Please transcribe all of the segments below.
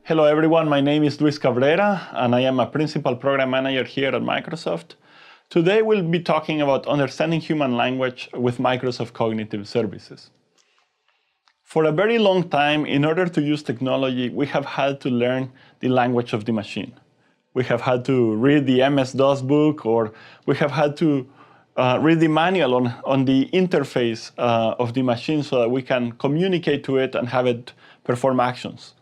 Hello everyone, my name is Luis Cabrera and I am a Principal Program Manager here at Microsoft. Today we'll be talking about understanding human language with Microsoft Cognitive Services. For a very long time, in order to use technology, we have had to learn the language of the machine. We have had to read the MS-DOS book, or we have had to read the manual on the interface of the machine so that we can communicate to it and have it perform actions.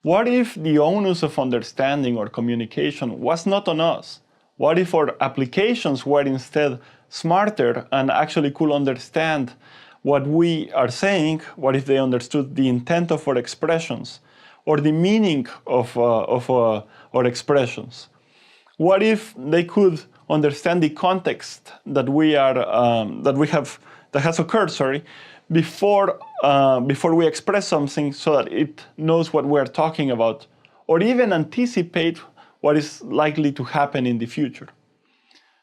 What if the onus of understanding or communication was not on us? What if our applications were instead smarter and actually could understand what we are saying? What if they understood the intent of our expressions or the meaning of our expressions? What if they could understand the context that has occurred, before we express something, so that it knows what we're talking about, or even anticipate what is likely to happen in the future?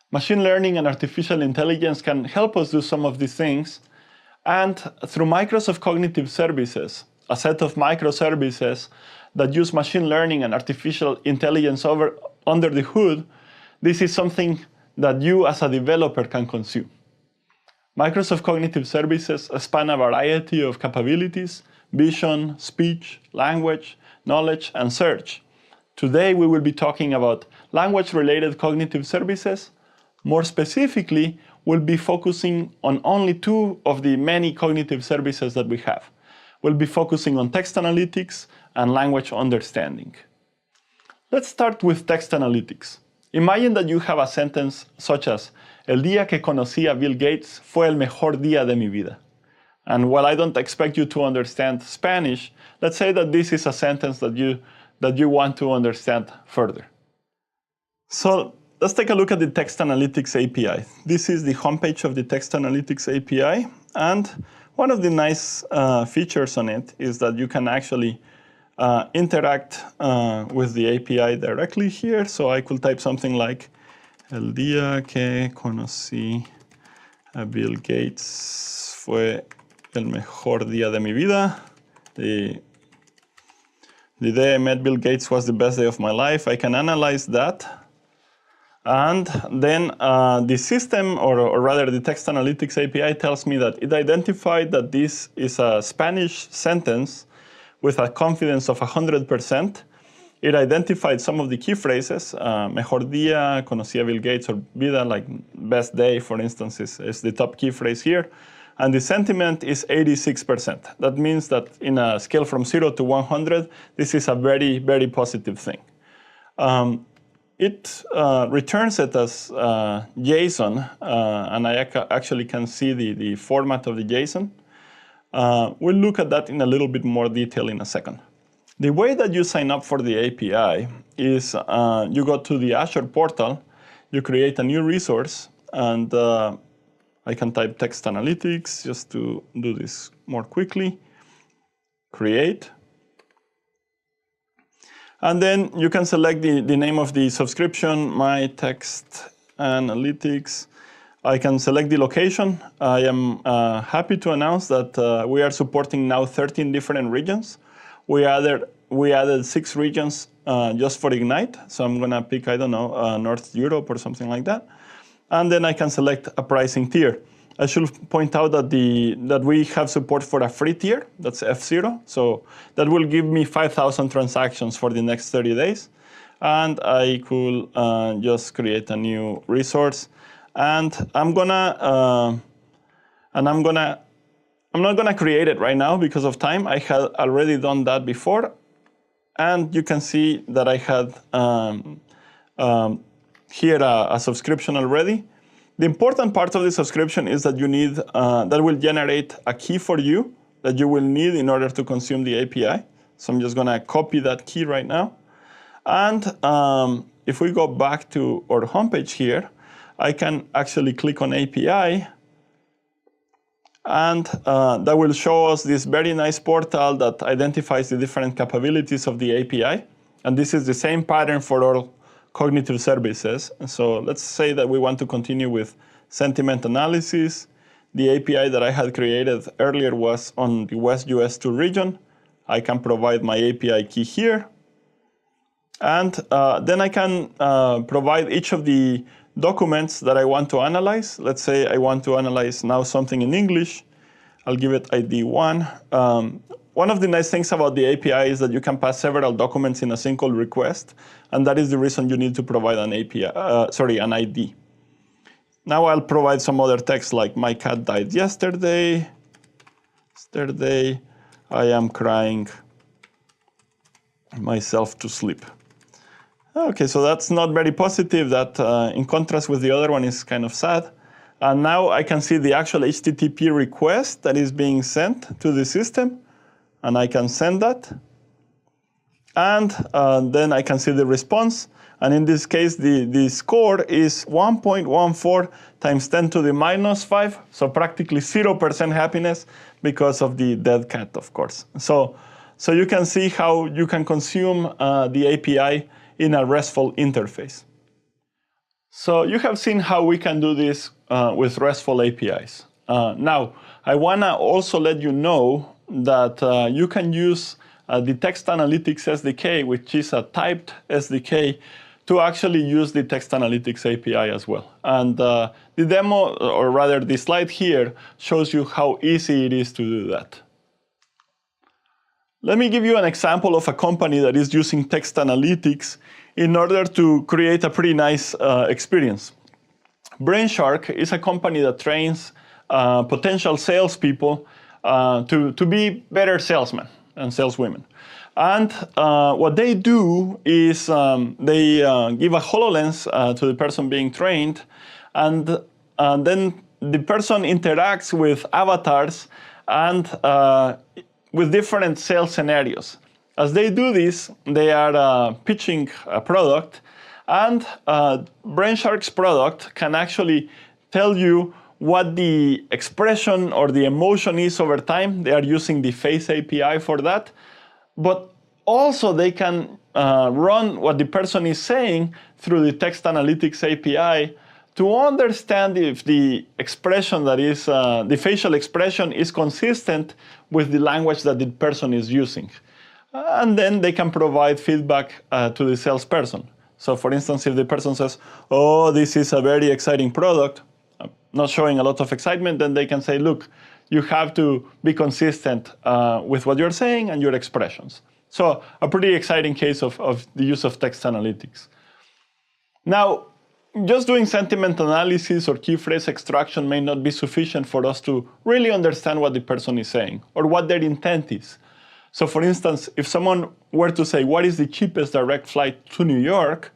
Machine learning and artificial intelligence can help us do some of these things, and through Microsoft Cognitive Services, a set of microservices that use machine learning and artificial intelligence under the hood, this is something that you as a developer can consume. Microsoft Cognitive Services span a variety of capabilities: vision, speech, language, knowledge, and search. Today we will be talking about language-related cognitive services. More specifically, we'll be focusing on only two of the many cognitive services that we have. We'll be focusing on text analytics and language understanding. Let's start with text analytics. Imagine that you have a sentence such as, "El día que conocí a Bill Gates fue el mejor día de mi vida." And while I don't expect you to understand Spanish, let's say that this is a sentence that you want to understand further. So let's take a look at the Text Analytics API. This is the homepage of the Text Analytics API, and one of the nice features on it is that you can actually interact with the API directly here. So I could type something like, "El día que conocí a Bill Gates fue el mejor día de mi vida." The day I met Bill Gates was the best day of my life. I can analyze that. And then the system, or rather the Text Analytics API, tells me that it identified that this is a Spanish sentence with a confidence of 100%. It identified some of the key phrases. Mejor día, conocí a Bill Gates, or vida, like best day, for instance, is the top key phrase here. And the sentiment is 86%. That means that in a scale from 0 to 100, this is a very, very positive thing. It returns it as JSON, and I actually can see the format of the JSON. We'll look at that in a little bit more detail in a second. The way that you sign up for the API is you go to the Azure portal, you create a new resource, and I can type Text Analytics just to do this more quickly. Create. And then you can select the name of the subscription, My Text Analytics. I can select the location. I am happy to announce that we are supporting now 13 different regions. We added 6 regions just for Ignite. So I'm gonna pick, I don't know, North Europe or something like that. And then I can select a pricing tier. I should point out that we have support for a free tier, that's F0. So that will give me 5,000 transactions for the next 30 days. And I could just create a new resource. And I'm not gonna create it right now because of time. I had already done that before. And you can see that I had here a subscription already. The important part of the subscription is that you need, that will generate a key for you that you will need in order to consume the API. So I'm just gonna copy that key right now. And if we go back to our homepage here, I can actually click on API, and that will show us this very nice portal that identifies the different capabilities of the API. And this is the same pattern for all cognitive services. And so let's say that we want to continue with sentiment analysis. The API that I had created earlier was on the West US2 region. I can provide my API key here. And then I can provide each of the documents that I want to analyze. Let's say I want to analyze now something in English. I'll give it ID 1. One of the nice things about the API is that you can pass several documents in a single request, and that is the reason you need to provide an an ID. Now I'll provide some other text like my cat died yesterday. Yesterday, I am crying myself to sleep. Okay, so that's not very positive. That, in contrast with the other one, is kind of sad. And now I can see the actual HTTP request that is being sent to the system, and I can send that. And then I can see the response. And in this case, the score is 1.14 times 10 to the minus 5, so practically 0% happiness because of the dead cat, of course. So you can see how you can consume the API in a RESTful interface. So you have seen how we can do this with RESTful APIs. Now, I want to also let you know that you can use the Text Analytics SDK, which is a typed SDK, to actually use the Text Analytics API as well. And the demo, or rather the slide here, shows you how easy it is to do that. Let me give you an example of a company that is using Text Analytics in order to create a pretty nice experience. Brainshark is a company that trains potential salespeople to be better salesmen and saleswomen. And what they do is they give a HoloLens to the person being trained, and then the person interacts with avatars and with different sales scenarios. As they do this, they are pitching a product, and Brainshark's product can actually tell you what the expression or the emotion is over time. They are using the Face API for that. But also they can run what the person is saying through the Text Analytics API to understand if the expression that is, the facial expression is consistent with the language that the person is using. And then they can provide feedback to the salesperson. So for instance, if the person says, oh, this is a very exciting product, not showing a lot of excitement, then they can say, look, you have to be consistent with what you're saying and your expressions. So a pretty exciting case of the use of text analytics. Now, just doing sentiment analysis or key phrase extraction may not be sufficient for us to really understand what the person is saying or what their intent is. So for instance, if someone were to say, what is the cheapest direct flight to New York?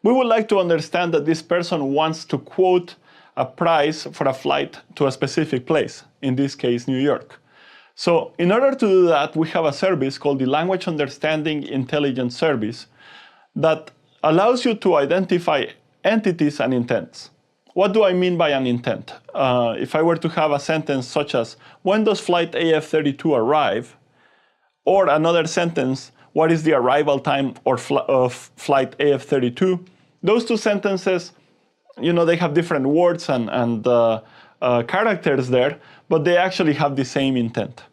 We would like to understand that this person wants to quote a price for a flight to a specific place, in this case, New York. So in order to do that, we have a service called the Language Understanding Intelligence Service that allows you to identify entities and intents. What do I mean by an intent? If I were to have a sentence such as, when does flight AF32 arrive? Or another sentence, what is the arrival time of flight AF32? Those two sentences, you know, they have different words and characters there, but they actually have the same intent.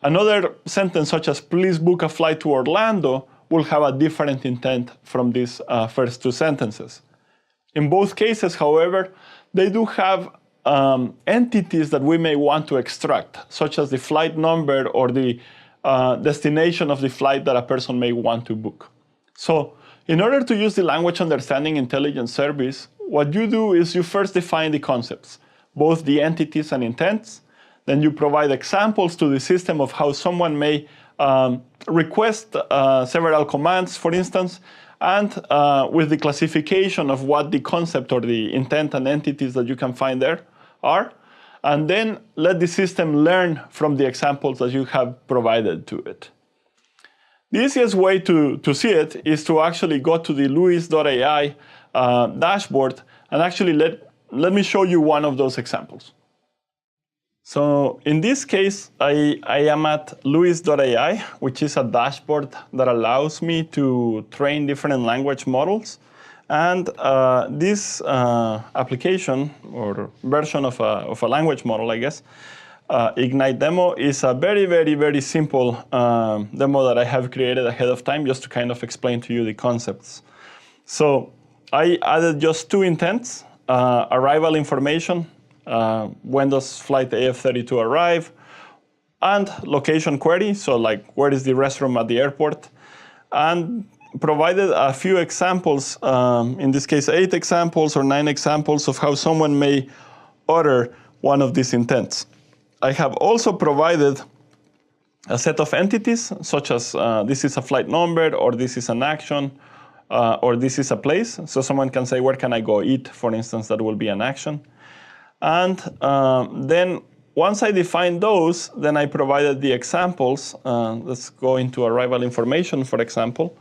Another sentence such as, please book a flight to Orlando, will have a different intent from these first two sentences. In both cases, however, they do have entities that we may want to extract, such as the flight number or the destination of the flight that a person may want to book. So in order to use the Language Understanding Intelligence Service, what you do is you first define the concepts, both the entities and intents. Then you provide examples to the system of how someone may request several commands, for instance, and with the classification of what the concept or the intent and entities that you can find there are. And then let the system learn from the examples that you have provided to it. The easiest way to see it is to actually go to the LUIS.ai dashboard and actually let me show you one of those examples. So in this case, I am at LUIS.ai, which is a dashboard that allows me to train different language models. And this application or version of a language model, I guess, Ignite demo is a very, very, very simple demo that I have created ahead of time just to kind of explain to you the concepts. So I added just two intents, arrival information, when does flight AF32 arrive, and location query, so like where is the restroom at the airport, and provided a few examples, in this case 8 examples or 9 examples of how someone may utter one of these intents. I have also provided a set of entities, such as this is a flight number, or this is an action, or this is a place. So someone can say, where can I go eat, for instance, that will be an action. And then once I define those, then I provided the examples. Let's go into arrival information, for example,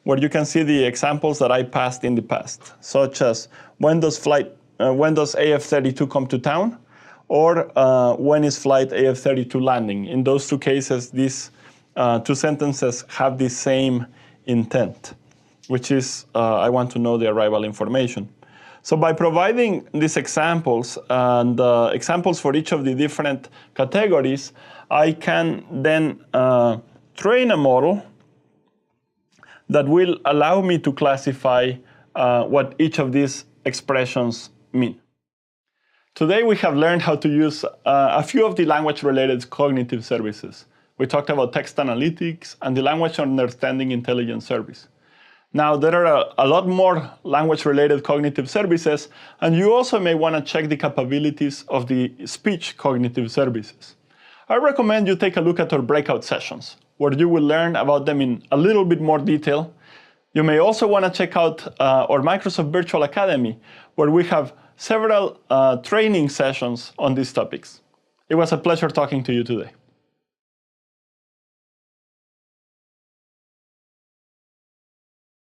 where you can see the examples that I passed in the past, such as when does AF32 come to town, or when is flight AF32 landing. In those two cases, these two sentences have the same intent, which is I want to know the arrival information. So by providing these examples and examples for each of the different categories, I can then train a model that will allow me to classify what each of these expressions mean. Today we have learned how to use a few of the language-related cognitive services. We talked about text analytics and the language understanding intelligence service. Now there are a lot more language-related cognitive services, and you also may want to check the capabilities of the speech cognitive services. I recommend you take a look at our breakout sessions, where you will learn about them in a little bit more detail. You may also want to check out our Microsoft Virtual Academy, where we have several training sessions on these topics. It was a pleasure talking to you today.